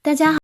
大家好。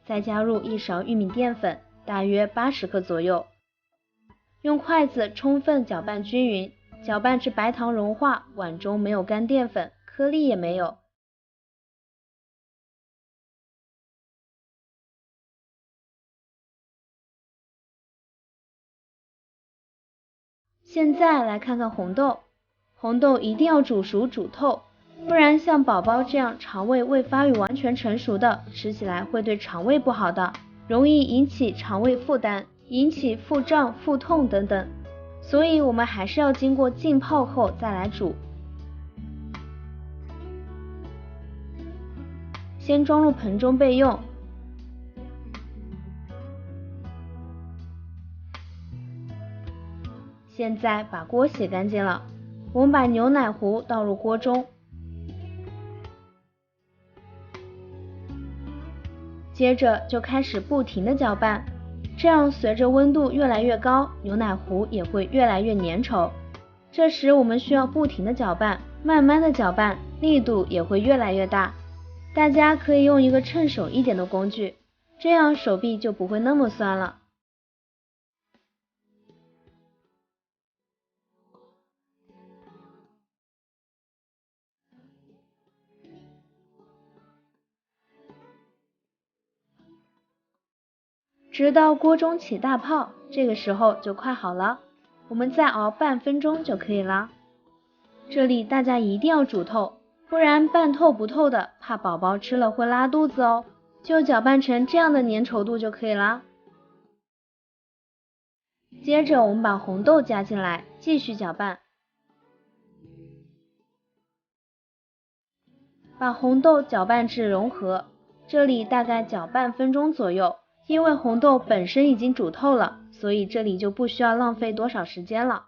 再加入1勺玉米淀粉，大约80克左右。用筷子充分搅拌均匀，搅拌至白糖融化，碗中没有干淀粉，颗粒也没有。现在来看看红豆，红豆一定要煮熟煮透，不然像宝宝这样肠胃未发育完全成熟的，吃起来会对肠胃不好的，容易引起肠胃负担，引起腹胀、腹痛等等。所以我们还是要经过浸泡后再来煮。先装入盆中备用。现在把锅洗干净了，我们把牛奶糊倒入锅中，接着就开始不停地搅拌，这样随着温度越来越高，牛奶糊也会越来越粘稠。这时我们需要不停地搅拌，慢慢的搅拌，力度也会越来越大。大家可以用一个趁手一点的工具，这样手臂就不会那么酸了。直到锅中起大泡，这个时候就快好了，我们再熬半分钟就可以了。这里大家一定要煮透，不然半透不透的，怕宝宝吃了会拉肚子哦。就搅拌成这样的粘稠度就可以啦。接着我们把红豆加进来，继续搅拌，把红豆搅拌至融合，这里大概搅半分钟左右。因为红豆本身已经煮透了，所以这里就不需要浪费多少时间了。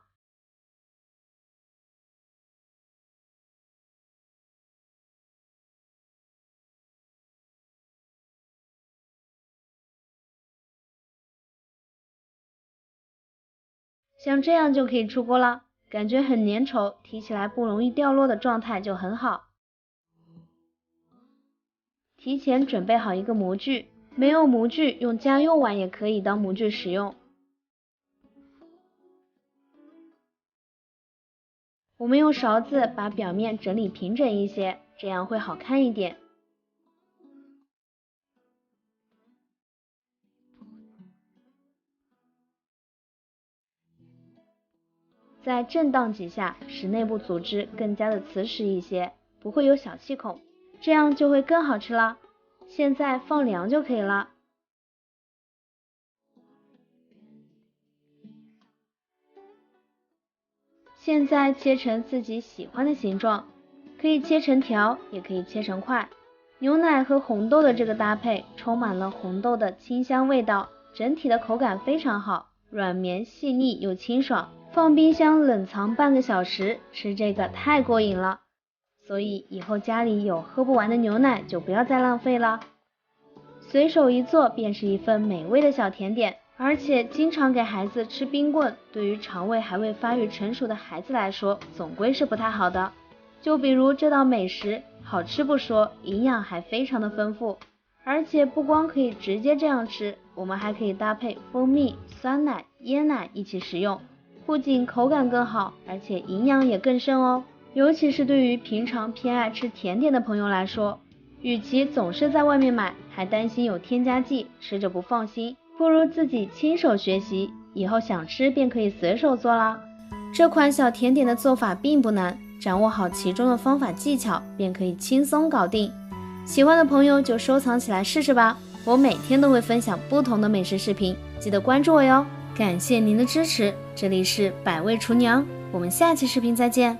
像这样就可以出锅了，感觉很粘稠，提起来不容易掉落的状态就很好。提前准备好一个模具，没有模具用家用碗也可以当模具使用。我们用勺子把表面整理平整一些，这样会好看一点。再震荡几下，使内部组织更加的瓷实一些，不会有小气孔，这样就会更好吃啦。现在放凉就可以了。现在切成自己喜欢的形状，可以切成条，也可以切成块。牛奶和红豆的这个搭配，充满了红豆的清香味道，整体的口感非常好，软绵细腻又清爽。放冰箱冷藏半个小时，吃这个太过瘾了。所以以后家里有喝不完的牛奶就不要再浪费了。随手一做便是一份美味的小甜点，而且经常给孩子吃冰棍，对于肠胃还未发育成熟的孩子来说，总归是不太好的。就比如这道美食，好吃不说，营养还非常的丰富，而且不光可以直接这样吃，我们还可以搭配蜂蜜、酸奶、椰奶一起食用，不仅口感更好，而且营养也更甚哦。尤其是对于平常偏爱吃甜点的朋友来说，与其总是在外面买，还担心有添加剂，吃着不放心，不如自己亲手学习，以后想吃便可以随手做啦。这款小甜点的做法并不难，掌握好其中的方法技巧，便可以轻松搞定。喜欢的朋友就收藏起来试试吧，我每天都会分享不同的美食视频，记得关注我哟。感谢您的支持，这里是百味厨娘，我们下期视频再见。